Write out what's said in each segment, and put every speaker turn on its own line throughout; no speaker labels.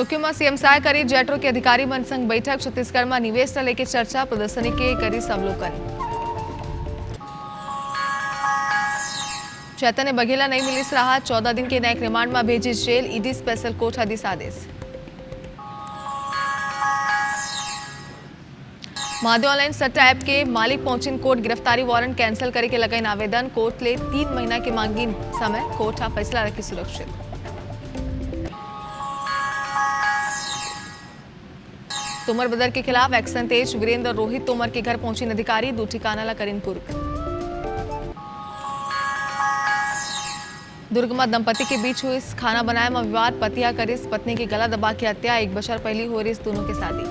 सुर्खियों में सीएम सहाय करी जेट्रो के अधिकारी मन संग बैठक। छत्तीसगढ़ में निवेश न लेके चर्चा, प्रदर्शनी के करी अवलोकन। चैतन्य बघेला नहीं मिली राहत, 14 दिन के न्यायिक रिमांड में भेजी जेल। ईडी स्पेशल कोर्ट आदेश आदेश। महादेव ऑनलाइन सट्टा ऐप के मालिक पहुंचिन कोर्ट, गिरफ्तारी वारंट कैंसिल करे के लगाइन आवेदन। कोर्ट ले 3 महीना के मांगी समय, कोर्ट आ फैसला रखी सुरक्षित। तोमर बदर के खिलाफ एक्शन तेज, वीरेंद्र रोहित तोमर के घर पहुंची अधिकारी, 2 ठिकाना ला करीन कुर्क। दुर्ग में दंपति के बीच हुई खाना बनाए में विवाद, पतिया करिस पत्नी की गला दबा के हत्या। 1 बछर पहली हो रही दोनों की शादी।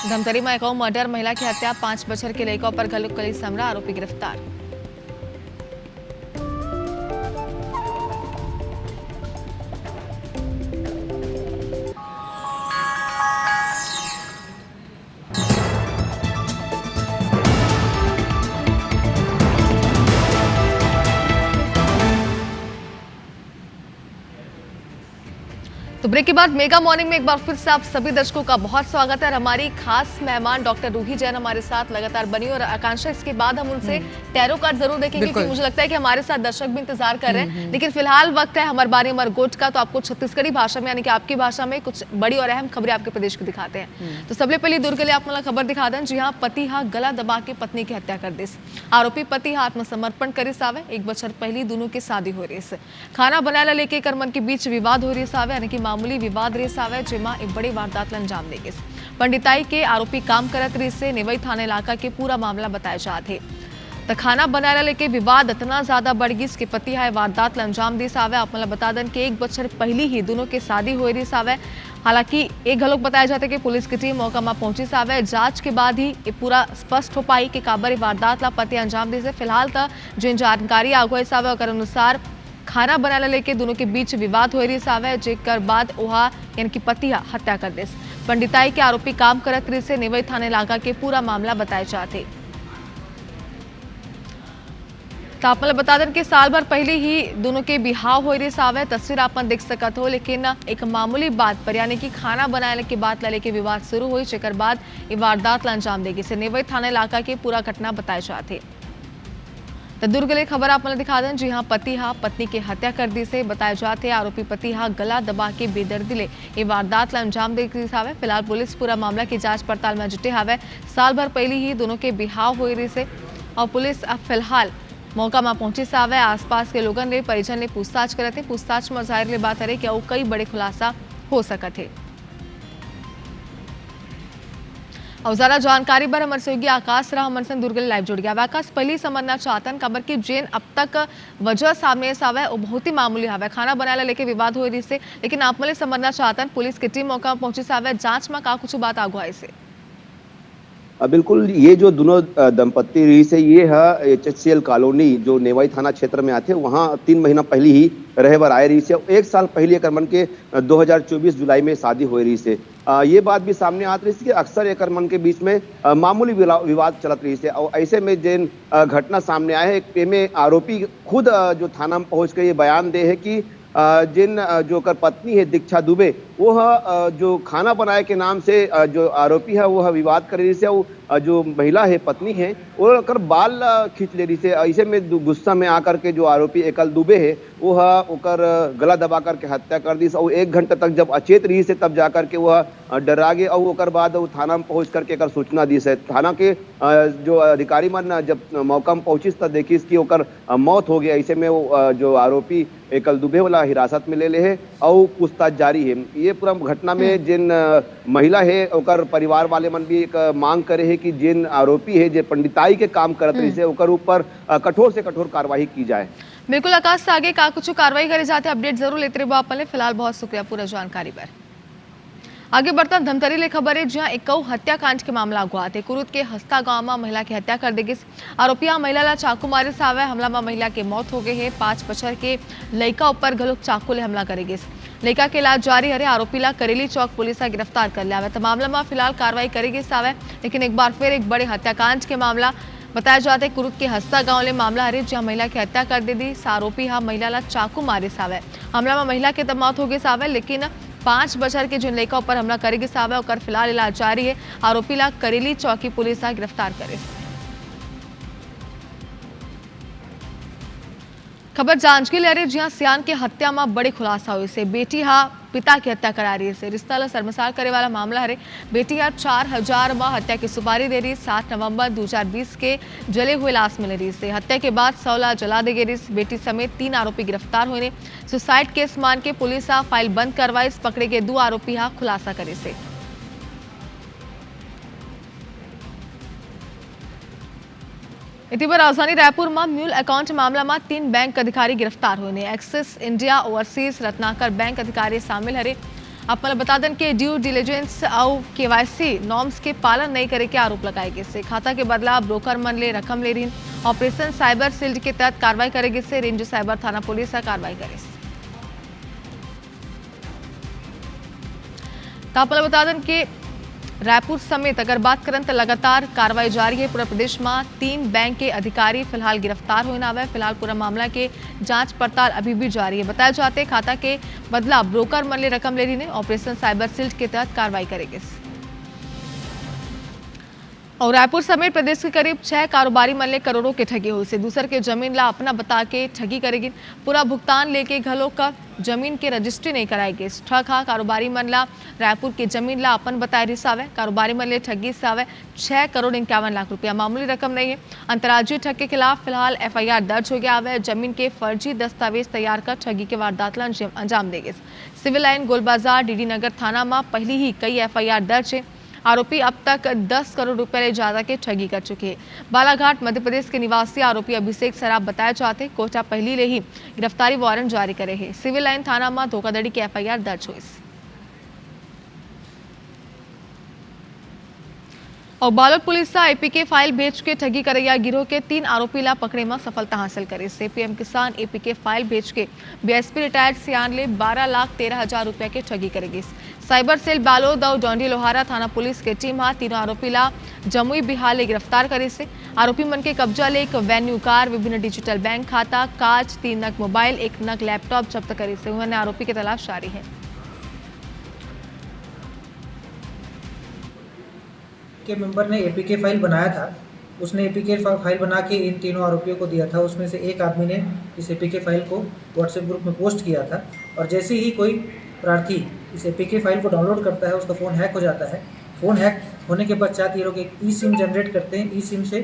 धमतरी में एक और मर्डर, महिला की हत्या, 5 बछर के लड़का पर घलुक कली समरा, आरोपी गिरफ्तार। तो ब्रेक के बाद मेगा मॉर्निंग में एक बार फिर से आप सभी दर्शकों का बहुत स्वागत है। और हमारी खास मेहमान डॉक्टर रूही जैन हमारे साथ लगातार बनी, और आकांक्षा इसके बाद हम उनसे टैरो कार्ड जरूर देखेंगे, क्योंकि मुझे लगता है कि हमारे साथ दर्शक भी इंतजार कर रहे हैं। लेकिन फिलहाल वक्त है हमारे बारे में गोट का, तो आपको छत्तीसगढ़ी भाषा में यानी कि आपकी भाषा में कुछ बड़ी और अहम खबरें आपके प्रदेश को दिखाते हैं। तो सबसे पहले दुर्ग के लिए आप मला खबर दिखा दें। जी हाँ, पति हा गला दबा के पत्नी की हत्या कर दिस। आरोपी पति हा आत्मसमर्पण करे सावे, 1 बछर पहली दोनों की शादी हो रही। खाना बनाने लेके करमन के बीच विवाद हो रही सावे, यानी कि मामूली विवाद रही सावे, जेमा एक बड़ी वारदात अंजाम देगी। पंडिताई के आरोपी काम करत रही से नेवई थाना इलाका के पूरा मामला बताया जाते। तो खाना बनाने लेके विवाद इतना ज्यादा बढ़ गई कि पति है वारदात अंजाम दी सावे। आप मतलब बता दें कि 1 बछर पहली ही दोनों की शादी हो रही सावे। हालांकि एक घलोक बताया जाता है कि पुलिस की टीम मौका में पहुंची सावे। जांच के बाद ही ये पूरा स्पष्ट हो पाई कि काबर वारदात ला पति अंजाम दी से। फिलहाल तो जिन जानकारी आगुए सावे और अनुसार खाना बनाने लेके दोनों के बीच विवाद हो रही सावे, जेकर बाद वहा यानी कि पति हत्या कर दिस। पंडिताई के आरोपी काम करत रही से नेवई थाना इलाका के पूरा मामला बताए जाते। तो आप मतलब बता दें कि साल भर पहले ही दोनों के बिहाव हो रही सावे। तस्वीर आप देख सकत हो, लेकिन एक मामूली बात पर यानी कि खाना बनाने के बाद लेके विवाद शुरू हुई, जेकर बाद ये वारदात अंजाम देगी से नेवई थाना इलाका के पूरा घटना बताए जाते। तो दुर्ग के लिए खबर आप मतलब दिखा दें। जी हाँ, पति हा पत्नी की हत्या कर दी से बताए जाते। आरोपी पति हा गला दबा के बेदर्दी ले ये वारदात अंजाम दे हावे। फिलहाल पुलिस पूरा मामला की जांच पड़ताल में जुटे हावे। साल भर पहले ही दोनों के बिहाव हो रही से, और पुलिस अब फिलहाल मौका में पहुंची सावे। आसपास के लोगन ने परिजन ने पूछताछ करे थे। पूछताछ में जाहिर बात है कि और कई बड़े खुलासा हो सकत है। और ज्यादा जानकारी पर हमारे सहयोगी आकाश रहा हमारे संग दुर्ग लाइव जुड़ गया। आकाश, पहले समझना चाहतन खबर की जेन अब तक वजह सामने आवे वो बहुत ही मामूली हवे, खाना बनाने लेके विवाद हो रही से, लेकिन आप मले समझना चाहतन पुलिस की टीम मौका पहुंची सावे, जांच में का कुछ बात आगु आई से?
बिल्कुल, ये जो दोनों दंपत्ति रही से ये है HCL कॉलोनी जो नेवाई थाना क्षेत्र में आते, वहाँ 3 महीना पहले ही रहे बर आए रही से। 1 साल पहले करमन के 2024 जुलाई में शादी हो रही से। ये बात भी सामने आती रही कि अक्सर एक मन के बीच में मामूली विवाद चलत रही से। और ऐसे में जिन घटना सामने आए है, में आरोपी खुद जो थाना में पहुंच के ये बयान दे है कि जिन जो कर पत्नी है दीक्षा दुबे, वो जो खाना बनाए के नाम से जो आरोपी है वो विवाद कर रही से। जो महिला है पत्नी है वो कर बाल खींच ले रही से। ऐसे में गुस्सा में आकर के जो आरोपी एकल दुबे है वो ओकर गला दबा करके हत्या कर दी। और 1 घंटा तक जब अचेत रही से तब जाकर के वह डरा गए। और ओकर बाद वो थाना में पहुंच करके एकर सूचना दी से। थाना के जो अधिकारी मन जब मौका में पहुंची तब देखी कि ओकर मौत हो गया। ऐसे में वो जो आरोपी एकल दुबे वाला हिरासत में ले ले है और पूछताछ जारी है। ये पूरा घटना में जिन महिला है ओकर परिवार वाले मन भी एक मांग करे है कि जिन आरोपी है जो पंडिताई के काम करत रही से ओकर ऊपर कठोर से कठोर कार्रवाई की जाए।
बिल्कुल आकाश, आगे का कुछ कार्रवाई करे जाते अपडेट जरूर लेते रहो आप। फिलहाल बहुत शुक्रिया पूरा जानकारी पर। आगे बढ़ता धमतरी ले खबर है, जहां एक हत्याकांड के मामला हुआ थे। कुरुद के हस्ता गांव में महिला की हत्या कर देगी। आरोपिया महिला ला चाकू मारे से आवे, हमला में महिला की मौत हो गई है। 5 बछर के लड़का ऊपर घलोक चाकू ले हमला करेगी। लड़का के इलाज जारी है। आरोपी ला करेली चौक पुलिस गिरफ्तार कर लिया। तो मामला में फिलहाल कार्रवाई करेगी सावे, लेकिन एक बार फिर एक बड़े हत्याकांड के मामला बताया जाता है कुरुद के हस्ता गांव ले मामला हरे जहां महिला की हत्या कर दी थी। आरोपी हा महिला ला चाकू मारे सावे। हमला में महिला के मौत हो गई सावे, लेकिन 5 बछर के जिन लड़का पर हमला करेगी सावे और फिलहाल इलाज जारी है। आरोपी ला करेली चौकी पुलिस गिरफ्तार करे। खबर जांजगीर लहरे जहां सियान के हत्या में बड़े खुलासा हुए से बेटी हा पिता की हत्या करा रही है। रिश्ता ला शर्मसार करे वाला मामला हरे। बेटी हा 4000 में हत्या की सुपारी दे रही। 7 नवंबर 2020 के जले हुए लाश मिल रही से हत्या के बाद सौला जला दे गई। बेटी समेत 3 आरोपी गिरफ्तार हुए। सुसाइड केस मान के पुलिस फाइल बंद करवाई। पकड़े गए 2 आरोपी खुलासा करे से। इतिवर राजधानी रायपुर में म्यूल अकाउंट मामला में 3 बैंक अधिकारी गिरफ्तार हुए। Axis India overseas Ratnakar bank अधिकारी शामिल हरे। आपको बता दें कि ड्यू डिलीजेंस और केवाईसी नॉर्म्स के पालन नहीं करे के आरोप लगाए गए से खाता के बदला ब्रोकर मन ले रकम ले रही। ऑपरेशन साइबर सील्ड के तहत कार्रवाई करेगी से रेंज साइबर थाना पुलिस कार्रवाई करे। आपको बता दें कि रायपुर समेत अगर बात करें तो लगातार कार्रवाई जारी है। पूरा प्रदेश में 3 बैंक के अधिकारी फिलहाल गिरफ्तार होने आवे। फिलहाल पूरा मामला के जांच पड़ताल अभी भी जारी है। बताया जाते खाता के बदला ब्रोकर मन ले रकम ले रही ने। ऑपरेशन साइबर सील्ड के तहत कार्रवाई करेगी। और रायपुर समेत प्रदेश के करीब 6 कारोबारी मन ले करोड़ों के ठगी हुई से दूसर के जमीन ला अपना बता के ठगी करेगी। पूरा भुगतान लेके घलों का जमीन के रजिस्ट्री नहीं कराएगी। ठग हा कारोबारी मन ला रायपुर के जमीन ला अपन बताए रिसावे। कारोबारी मन ले ठगी सावे 6 करोड़ 51 लाख रुपया मामूली रकम नहीं है। अंतर्राज्यीय ठग के खिलाफ फिलहाल FIR दर्ज हो गया है। जमीन के फर्जी दस्तावेज तैयार कर ठगी के वारदात ला अंजाम देगी। सिविल लाइन गोलबाजार DD नगर थाना में पहली ही कई FIR दर्ज है। आरोपी अब तक 10 करोड़ रुपए ले ज्यादा के ठगी कर चुके हैं। बालाघाट मध्य प्रदेश के निवासी आरोपी अभिषेक सराफ बताया जाते कोटा पहली ले ही गिरफ्तारी वारंट जारी करे है। सिविल लाइन थाना में धोखाधड़ी की FIR दर्ज हुई। और बालोद पुलिस APK फाइल भेज के ठगी करैया गिरोह के 3 आरोपी ला पकड़े में सफलता हासिल करे से। PM किसान APK फाइल भेज के BSP रिटायर्ड सियान ले 12,13,000 रुपया के ठगी करेगी। साइबर सेल बालोद और डोंडी लोहारा थाना पुलिस के टीम तीनों आरोपी ला जमुई बिहार ले गिरफ्तार करे से। आरोपी मन के कब्जा ले एक वेन्यू कार, विभिन्न डिजिटल बैंक खाता, कांच, 3 नग मोबाइल, 1 नग लैपटॉप जब्त करे से। उन्हें आरोपी की तलाश जारी है।
के मेंबर ने APK फाइल बनाया था। उसने APK फाइल बना के इन तीनों आरोपियों को दिया था। उसमें से एक आदमी ने इस APK फाइल को WhatsApp ग्रुप में पोस्ट किया था और जैसे ही कोई प्रार्थी इस APK फाइल को डाउनलोड करता है उसका फ़ोन हैक हो जाता है। फ़ोन हैक होने के पश्चात ये लोग एक eSIM जनरेट करते हैं। eSIM से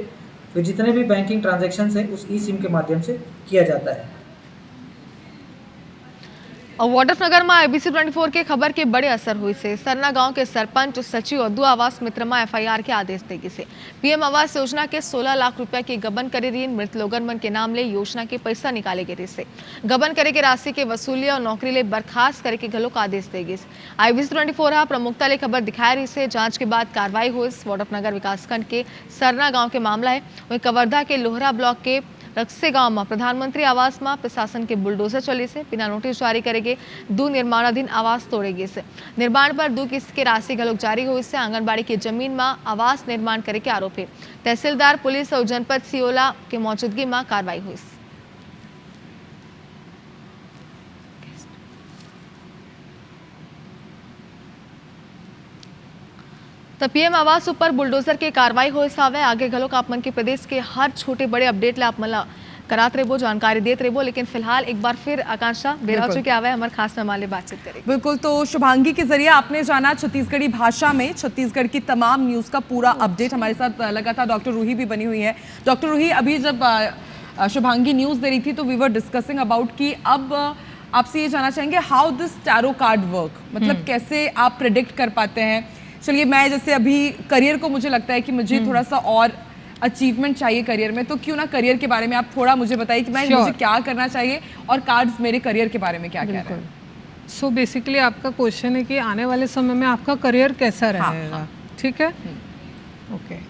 फिर जितने भी बैंकिंग ट्रांजैक्शंस हैं उस eSIM के माध्यम से किया जाता है।
और वाड्रफनगर में ABC 24 के खबर के बड़े असर हुई से। सरना गांव के सरपंच सचिव और 2 आवास मित्र में FIR के आदेश देगी से। PM आवास योजना के 16 लाख रुपया की गबन करे रही। मृत लोगन मन के नाम ले योजना के पैसा निकाले गए से। गबन करे के राशि के वसूली और नौकरी ले बर्खास्त करे के घलों का आदेश देगी। ABC 24 प्रमुखता ले खबर दिखाई रही से। जांच के बाद कार्रवाई हुई। वाड्रफनगर विकासखंड के सरना गाँव के मामला है। वही कवर्धा के लोहरा ब्लॉक के रक्से गांव में प्रधानमंत्री आवास में प्रशासन के बुलडोजर चले से बिना नोटिस जारी करेगे 2 निर्माणाधीन आवास तोड़ेगी से। निर्माण पर 2 किस्त के राशि घलोक जारी हुई से। आंगनबाड़ी की जमीन में आवास निर्माण करे के आरोप है। तहसीलदार पुलिस और जनपद सियोला के मौजूदगी में कार्रवाई हुई। तो PM आवास ऊपर बुलडोजर के कार्रवाई हो सावे। आगे घलोक आप मन के प्रदेश के हर छोटे बड़े अपडेट ला आप मला करात रेबो, जानकारी देते रेबो। लेकिन फिलहाल एक बार फिर आकांक्षा बेरा चुके आवे हमारे खास मेहमान ले बातचीत करेंगे।
बिल्कुल, तो शुभांगी के जरिए आपने जाना छत्तीसगढ़ी भाषा में छत्तीसगढ़ की तमाम न्यूज़ का पूरा अपडेट। हमारे साथ लगातार डॉक्टर रूही भी बनी हुई है। डॉक्टर रूही, अभी जब शुभांगी न्यूज़ दे रही थी तो वी वर डिस्कसिंग अबाउट कि अब आपसे ये जानना चाहेंगे how this tarot card work, मतलब कैसे आप प्रेडिक्ट कर पाते हैं। चलिए, मैं जैसे अभी करियर को मुझे लगता है कि मुझे थोड़ा सा और अचीवमेंट चाहिए करियर में, तो क्यों ना करियर के बारे में आप थोड़ा मुझे बताइए कि मुझे क्या करना चाहिए और कार्ड्स मेरे करियर के बारे में क्या कह रहे हैं।
सो बेसिकली आपका क्वेश्चन है कि आने वाले समय में आपका करियर कैसा रहेगा। ठीक है, ओके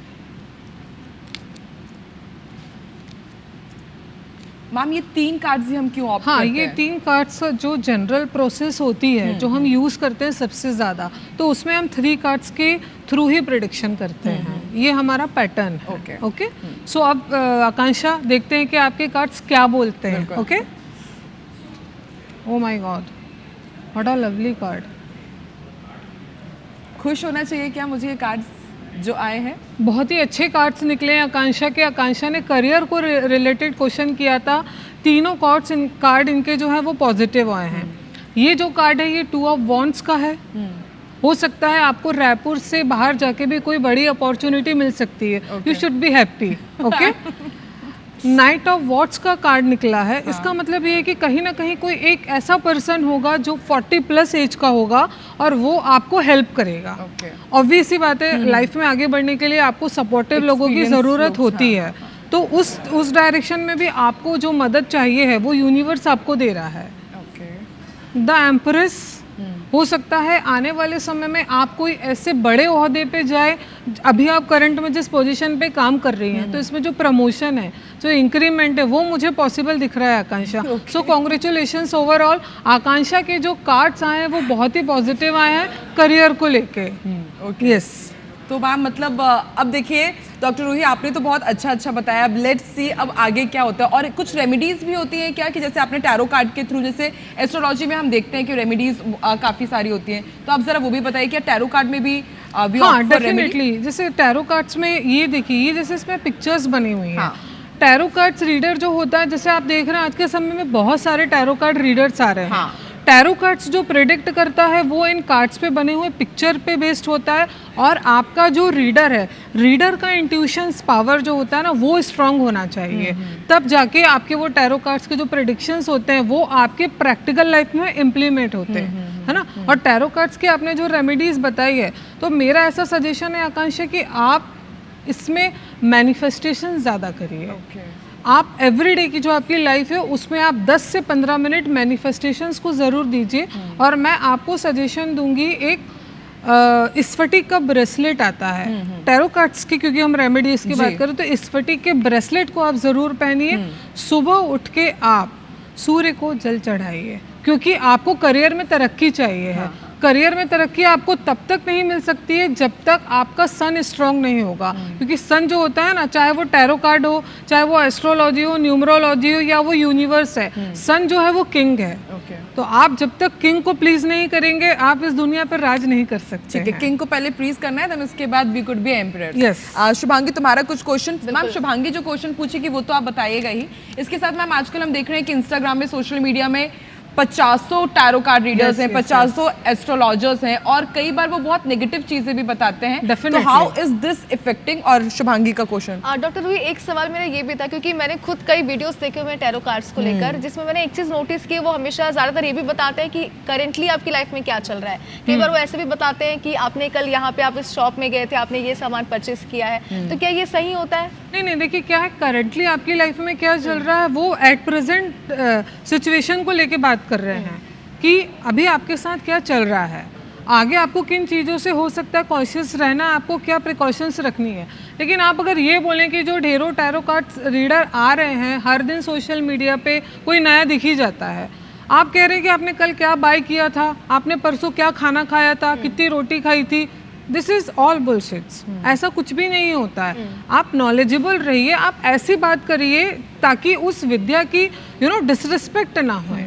मैम, ये 3 कार्ड्स ही हम क्यों ऑप्ट करते हैं?
ये 3 कार्ड्स जो जनरल प्रोसेस होती है जो हम यूज़ करते हैं सबसे ज़्यादा, तो उसमें हम 3 कार्ड्स के थ्रू ही प्रेडिक्शन करते हैं। ये हमारा पैटर्न है।
Okay.
ओके सो अब आकांक्षा देखते हैं कि आपके कार्ड्स क्या बोलते हैं। Okay oh my God what a lovely card.
खुश होना चाहिए क्या मुझे ये कार्ड्स जो आए हैं?
बहुत ही अच्छे कार्ड्स निकले हैं आकांक्षा के। आकांक्षा ने करियर को रिलेटेड क्वेश्चन किया था, तीनों कार्ड इनके जो है वो पॉजिटिव आए हैं। ये जो कार्ड है ये 2 ऑफ वॉन्ड्स का है। हो सकता है आपको रायपुर से बाहर जाके भी कोई बड़ी अपॉर्चुनिटी मिल सकती है। You should be happy. Okay night of what's का कार्ड निकला है। इसका मतलब ये है कि कहीं ना कहीं कोई एक ऐसा पर्सन होगा जो 40+ एज का होगा और वो आपको हेल्प करेगा। ऑब्वियस सी बात है, लाइफ में आगे बढ़ने के लिए आपको सपोर्टिव लोगों की ज़रूरत होती है। तो उस डायरेक्शन में भी आपको जो मदद चाहिए है वो यूनिवर्स आपको दे रहा है। द एम्प्रेस हो सकता है आने वाले समय में आप कोई ऐसे बड़े ओहदे पे जाए। अभी आप करंट में जिस पोजीशन पे काम कर रही हैं तो इसमें जो प्रमोशन है, जो इंक्रीमेंट है, वो मुझे पॉसिबल दिख रहा है आकांक्षा। सो कॉन्ग्रेचुलेशंस ओवरऑल। आकांक्षा के जो कार्ड्स आए हैं वो बहुत ही पॉजिटिव आए हैं करियर को लेके। यस
तो मैम मतलब अब देखिए डॉक्टर रूही आपने तो बहुत अच्छा बताया। अब लेट्स सी अब आगे क्या होता है। और कुछ रेमेडीज भी होती हैं क्या, कि जैसे आपने टैरो कार्ड के थ्रू, जैसे एस्ट्रोलॉजी में हम देखते हैं कि रेमेडीज काफ़ी सारी होती हैं, तो आप ज़रा वो भी बताइए क्या टैरो कार्ड में भी
हाँ डेफिनेटली। जैसे टैरो कार्ड्स में ये देखिए, ये जैसे इसमें पिक्चर्स बनी हुई हैं। टैरो कार्ड्स रीडर जो होता है, जैसे आप देख रहे हैं आज के समय में बहुत सारे टैरो कार्ड रीडर्स आ रहे हैं। टैरो कार्ड्स जो प्रेडिक्ट करता है वो इन कार्ड्स पे बने हुए पिक्चर पे बेस्ड होता है। और आपका जो रीडर है, रीडर का इंट्यूशंस पावर जो होता है ना, वो स्ट्रांग होना चाहिए। तब जाके आपके वो टैरो कार्ड्स के जो प्रेडिक्शंस होते हैं वो आपके प्रैक्टिकल लाइफ में इम्प्लीमेंट होते हैं, है ना। और टैरो कार्ड्स के आपने जो रेमेडीज बताई है, तो मेरा ऐसा सजेशन है आकांक्षा कि आप इसमें मैनिफेस्टेशन ज़्यादा करिए। आप एवरीडे की जो आपकी लाइफ है उसमें आप 10 से 15 मिनट मैनिफेस्टेशंस को ज़रूर दीजिए। और मैं आपको सजेशन दूंगी, एक स्फटिक का ब्रेसलेट आता है टैरो कार्ड्स की, क्योंकि हम रेमेडीज की बात करें तो स्फटिक के ब्रेसलेट को आप ज़रूर पहनिए। सुबह उठ के आप सूर्य को जल चढ़ाइए, क्योंकि आपको करियर में तरक्की चाहिए है। करियर में तरक्की आपको तब तक नहीं मिल सकती है जब तक आपका सन स्ट्रांग नहीं होगा। क्योंकि सन जो होता है ना, चाहे वो टैरो कार्ड हो, चाहे वो एस्ट्रोलॉजी हो, न्यूमरोलॉजी हो, या वो यूनिवर्स है, सन जो है वो किंग है। तो आप जब तक किंग को प्लीज नहीं करेंगे आप इस दुनिया पर राज नहीं कर सकते।
ठीक है, किंग को पहले प्लीज करना है, देन उसके बाद we could be emperor.
Yes.
Shubhangi तुम्हारा कुछ क्वेश्चन, मैम शुभांगी जो क्वेश्चन पूछेगी वो तो आप बताइएगा ही। इसके साथ मैम आजकल हम देख रहे हैं कि इंस्टाग्राम में, सोशल मीडिया में 50 टैरो कार्ड रीडर्स हैं, 50 एस्ट्रोलॉजर्स हैं, और कई बार वो बहुत नेगेटिव चीजें भी बताते हैं। तो हाउ इज दिस इफेक्टिंग? और शुभांगी का क्वेश्चन।
डॉक्टर रूही, एक सवाल मेरा ये भी था, क्योंकि मैंने खुद कई वीडियोस देखे हुए हैं टैरो कार्ड्स को लेकर, जिसमें मैंने एक चीज नोटिस की, वो हमेशा ज्यादातर ये भी बताते हैं कि करेंटली आपकी लाइफ में क्या चल रहा है। कई बार वो ऐसे भी बताते हैं कि आपने कल यहाँ पे आप इस शॉप में गए थे, आपने ये सामान परचेस किया है, तो क्या ये सही होता है?
नहीं, देखिए क्या है, करेंटली आपकी लाइफ में क्या चल रहा है वो एट प्रेजेंट सिचुएशन को लेके बात कर रहे हैं कि अभी आपके साथ क्या चल रहा है, आगे आपको किन चीज़ों से हो सकता है कॉन्शियस रहना, आपको क्या प्रिकॉशंस रखनी है। लेकिन आप अगर ये बोलें कि जो ढेरों टैरो कार्ड्स रीडर आ रहे हैं, हर दिन सोशल मीडिया पे कोई नया दिख ही जाता है। आप कह रहे हैं कि आपने कल क्या बाय किया था, आपने परसों क्या खाना खाया था, कितनी रोटी खाई थी, दिस इज ऑल बुलशिट्स। ऐसा कुछ भी नहीं होता है। आप नॉलेजेबल रहिए, आप ऐसी बात करिए ताकि उस विद्या की डिसरिस्पेक्ट ना हो।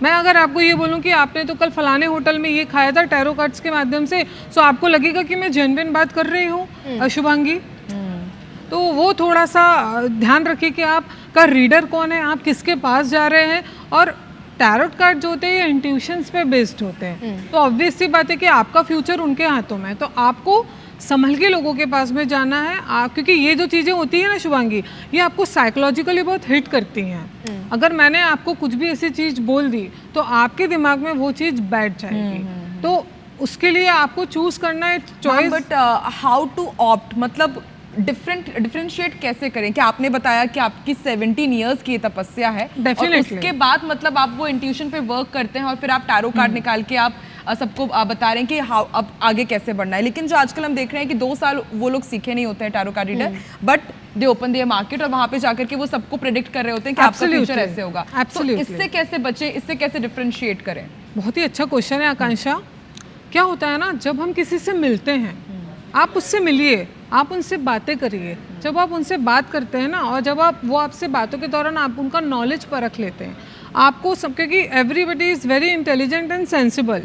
मैं अगर आपको ये बोलूं कि आपने तो कल फलाने होटल में ये खाया था टैरो कार्ड्स के माध्यम से, तो आपको लगेगा कि मैं जेन्युइन बात कर रही हूँ शुभांगी। तो वो थोड़ा सा ध्यान रखिए कि आपका रीडर कौन है, आप किसके पास जा रहे हैं। और टैरोट कार्ड जो होते हैं ये इंट्यूशंस पे बेस्ड होते हैं, तो ऑब्वियस सी बात है कि आपका फ्यूचर उनके हाथों में है। तो आपको संभल के लोगों के पास में जाना है, क्योंकि ये जो चीज़ें होती है ना शुभांगी, ये आपको साइकोलॉजिकली बहुत हिट करती हैं। अगर मैंने आपको कुछ भी ऐसी चीज़ बोल दी तो आपके दिमाग में वो चीज़ बैठ जाएगी। तो उसके लिए आपको चूज करना है choice.
But how to opt, मतलब डिफरेंशिएट कैसे करें? कि आपने बताया कि आपकी 17 इयर्स की तपस्या है, और उसके बाद मतलब आप वो इंट्यूशन पे वर्क करते हैं और फिर आप टैरो कार्ड निकाल के आप सबको बता रहे हैं कि हाउ अब आगे कैसे बढ़ना है। लेकिन जो आजकल हम देख रहे हैं कि 2 साल वो लोग सीखे नहीं होते हैं tarot card reader, but they open their market और वहां पे जाकर के वो सबको प्रेडिक्ट कर रहे होते हैं कि आपका फ्यूचर ऐसे होगा। तो इससे कैसे बचें, इससे कैसे डिफरेंशिएट करें?
बहुत ही अच्छा क्वेश्चन है आकांक्षा। क्या होता है ना, जब हम किसी से मिलते हैं, आप उससे मिलिए, आप उनसे बातें करिए। जब आप उनसे बात करते हैं ना, और जब वो आपसे बातों के दौरान आप उनका नॉलेज परख लेते हैं, आपको सब, क्योंकि everybody is very intelligent and sensible.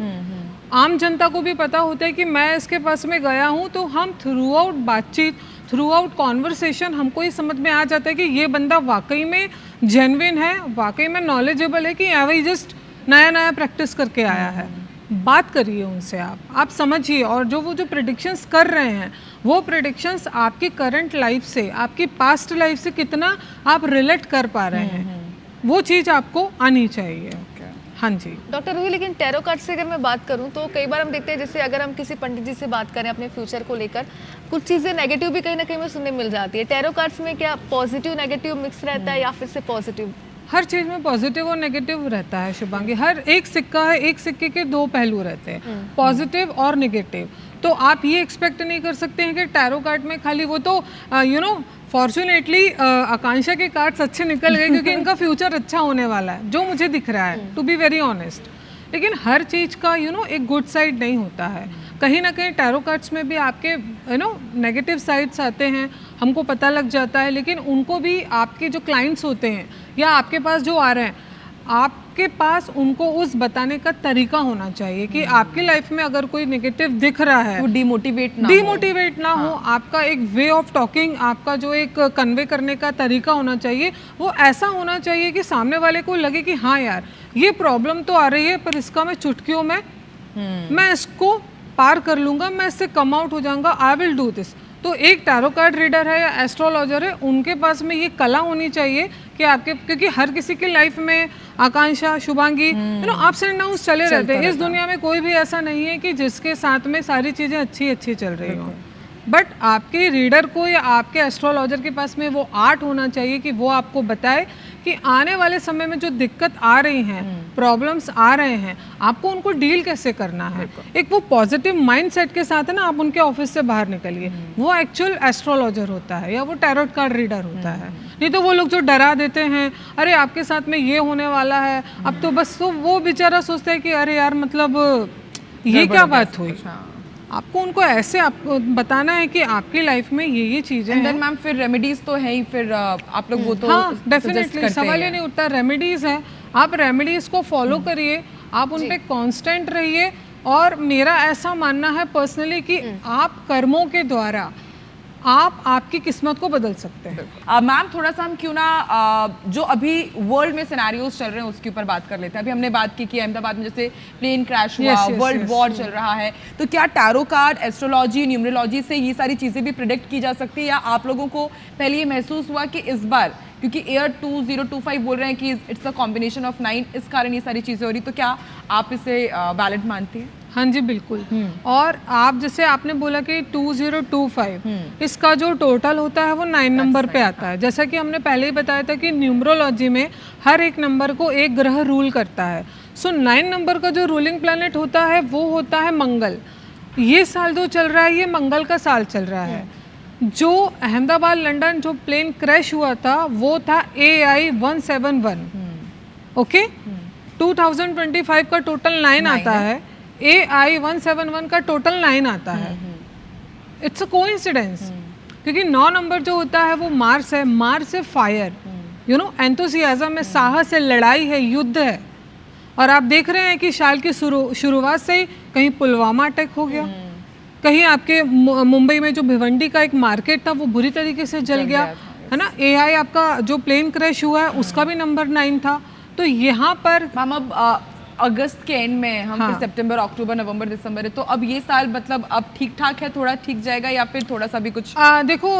आम जनता को भी पता होता है कि मैं इसके पास में गया हूँ, तो हम थ्रू आउट बातचीत, थ्रू आउट कॉन्वर्सेशन हमको ये समझ में आ जाता है कि ये बंदा वाकई में जेन्युइन है, वाकई में नॉलेजेबल है, कि वही जस्ट नया नया प्रैक्टिस करके आया है। बात करिए उनसे, आप समझिए, और वो जो प्रेडिक्शंस कर रहे हैं, वो प्रेडिक्शंस आपकी करंट लाइफ से, आपकी पास्ट लाइफ से कितना आप रिलेट कर पा रहे हैं, वो चीज़ आपको आनी चाहिए। हाँ जी
डॉक्टर रूही, लेकिन टैरो कार्ड से अगर मैं बात करूं तो कई बार हम देखते हैं, जैसे अगर हम किसी पंडित जी से बात करें अपने फ्यूचर को लेकर, कुछ चीज़ें नेगेटिव भी कहीं ना कहीं में सुनने मिल जाती है। टैरो कार्ड्स में क्या पॉजिटिव नेगेटिव मिक्स रहता है या फिर से पॉजिटिव?
हर चीज़ में पॉजिटिव और नेगेटिव रहता है शुभांगी। हर एक सिक्का है, एक सिक्के के दो पहलू रहते हैं, पॉजिटिव और नेगेटिव। तो आप ये एक्सपेक्ट नहीं कर सकते हैं कि टैरो कार्ड में खाली वो, तो फॉर्चुनेटली आकांक्षा के कार्ड्स अच्छे निकल गए क्योंकि इनका फ्यूचर अच्छा होने वाला है, जो मुझे दिख रहा है, टू बी वेरी ऑनेस्ट। लेकिन हर चीज़ का एक गुड साइड नहीं होता है। कहीं ना कहीं टैरो कार्ड्स में भी आपके नेगेटिव साइड्स आते हैं, हमको पता लग जाता है, लेकिन उनको भी आपके जो क्लाइंट्स होते हैं या आपके पास जो आ रहे हैं, आपके पास उनको उस बताने का तरीका होना चाहिए कि आपकी लाइफ में अगर कोई नेगेटिव दिख रहा है,
वो डिमोटिवेट ना हो।
आपका एक वे ऑफ टॉकिंग, आपका जो एक कन्वे करने का तरीका होना चाहिए, वो ऐसा होना चाहिए कि सामने वाले को लगे कि हाँ यार, ये प्रॉब्लम तो आ रही है, पर इसका मैं चुटकियों में मैं इसको पार कर लूँगा, मैं इससे कम आउट हो जाऊँगा, आई विल डू दिस। तो एक टैरो कार्ड रीडर है या एस्ट्रोलॉजर है, उनके पास में ये कला होनी चाहिए कि आपके, क्योंकि हर किसी की लाइफ में आकांक्षा, शुभांगी, अप्स एंड डाउन्स चले रहते हैं। इस दुनिया में कोई भी ऐसा नहीं है कि जिसके साथ में सारी चीज़ें अच्छी चल रही हों। बट आपके रीडर को या आपके एस्ट्रोलॉजर के पास में वो आर्ट होना चाहिए कि वो आपको बताए कि आने वाले समय में जो दिक्कत आ रही हैं, प्रॉब्लम्स आ रहे हैं, आपको उनको डील कैसे करना है। एक वो पॉजिटिव माइंडसेट के साथ है ना, आप उनके ऑफिस से बाहर निकलिए। वो एक्चुअल एस्ट्रोलॉजर होता है या वो टैरोट कार्ड रीडर होता है। नहीं तो वो लोग जो डरा देते हैं, अरे आपके साथ में ये होने वाला है, अब तो बस, तो वो बेचारा सोचता है कि अरे यार, मतलब ये क्या बात हुई। आपको उनको ऐसे आपको बताना है कि आपकी लाइफ में ये चीजें हैं।
मैम फिर रेमेडीज तो है ही, फिर आप लोग वो तो
हाँ डेफिनेटली, सवाल ये नहीं उठता। रेमेडीज हैं, आप रेमेडीज को फॉलो करिए, आप उन पे कांस्टेंट रहिए। और मेरा ऐसा मानना है पर्सनली कि आप कर्मों के द्वारा आप आपकी किस्मत को बदल सकते हैं।
मैम थोड़ा सा हम क्यों ना जो अभी वर्ल्ड में सिनेरियोज चल रहे हैं उसके ऊपर बात कर लेते हैं। अभी हमने बात की कि अहमदाबाद में जैसे प्लेन क्रैश हुआ, वर्ल्ड वॉर चल रहा है, तो क्या टैरो कार्ड, एस्ट्रोलॉजी, न्यूमरोलॉजी से ये सारी चीज़ें भी प्रिडिक्ट की जा सकती है, या आप लोगों को पहले ये महसूस हुआ कि इस बार क्योंकि ईयर 2025 बोल रहे हैं कि इट्स अ कॉम्बिनेशन ऑफ 9, इस कारण ये सारी चीज़ें हो रही, तो क्या आप इसे वैलिड मानती हैं?
हाँ जी बिल्कुल। और आप जैसे आपने बोला कि 2025, इसका जो टोटल होता है वो 9 नंबर पे आता है। जैसा कि हमने पहले ही बताया था कि न्यूमरोलॉजी में हर एक नंबर को एक ग्रह रूल करता है। सो 9 नंबर का जो रूलिंग प्लैनेट होता है वो होता है मंगल। ये साल जो चल रहा है ये मंगल का साल चल रहा है। जो अहमदाबाद लंदन जो प्लेन क्रैश हुआ था वो था AI 171। ओके, 2025 का टोटल 9 आता है, AI 171 का टोटल 9 आता है। इट्स अ कोइंसिडेंस, क्योंकि 9 नंबर जो होता है वो मार्स है। मार्स है फायर, एंथुसियाज्म है, साहस है, लड़ाई है, युद्ध है। और आप देख रहे हैं कि साल की शुरुआत से ही कहीं पुलवामा अटैक हो गया, कहीं आपके मुंबई में जो भिवंडी का एक मार्केट था वो बुरी तरीके से जल गया, है ना। AI आपका जो प्लेन क्रैश हुआ है उसका भी नंबर 9 था। तो यहाँ पर
मैम अब अगस्त के एंड में हम फिर सितंबर, अक्टूबर, नवंबर, दिसंबर है, तो अब ये साल मतलब अब ठीक ठाक है, थोड़ा ठीक जाएगा या फिर थोड़ा सा भी कुछ?
देखो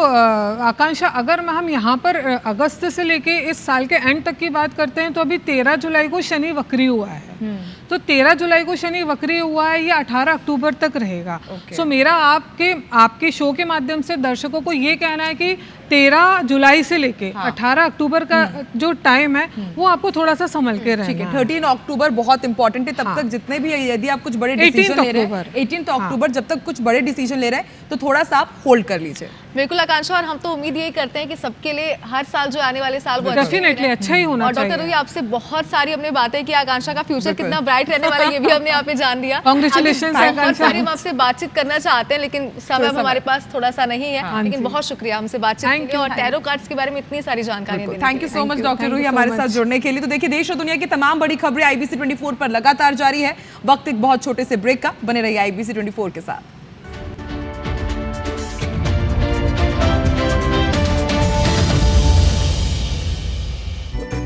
आकांक्षा, अगर हम यहाँ पर अगस्त से लेके इस साल के एंड तक की बात करते हैं तो अभी 13 जुलाई को शनि वक्री हुआ है। तो 13 जुलाई को शनि वक्री हुआ है, ये 18 अक्टूबर तक रहेगा। सो मेरा आपके शो के माध्यम से दर्शकों को ये कहना है कि 13 जुलाई से लेके 18 अक्टूबर का जो टाइम है वो आपको थोड़ा सा संभल के रहना है।
ठीक है, 13 अक्टूबर बहुत इंपॉर्टेंट है। तब तक जितने भी, यदि आप कुछ बड़े डिसीजन ले रहे हैं, 18 अक्टूबर जब तक कुछ बड़े डिसीजन ले रहे हैं तो थोड़ा सा आप होल्ड कर लीजिए।
बिल्कुल आकांक्षा, और हम तो उम्मीद यही करते हैं कि सबके लिए हर साल जो आने वाले साल वो अच्छे
डेफिनेटली
रहे।
अच्छा ही होना
और
चाहिए।
डॉक्टर रूही आपसे बहुत सारी हमने बातें की, आकांक्षा का फ्यूचर कितना ब्राइट रहने वाला है ये भी हमने यहाँ पे जान लिया।
Congratulations,
बहुत
आकांक्षा।
सारी हम आपसे बातचीत करना चाहते हैं लेकिन समय अब हमारे पास थोड़ा सा नहीं है,
हाँ
लेकिन
जी।
बहुत शुक्रिया हमसे बातचीत
Thank
के लिए
you,
और टैरो कार्ड्स के बारे में इतनी सारी जानकारी देने
थैंक
के
यू
लिए।
So much doctor
Thank
Roohi
you so
हमारे
much.
साथ जुड़ने के लिए। तो देखिए देश और दुनिया की तमाम बड़ी खबरें IBC 24 पर लगातार जारी है। वक्त एक बहुत छोटे से ब्रेक का, बने रहिए IBC 24 के साथ।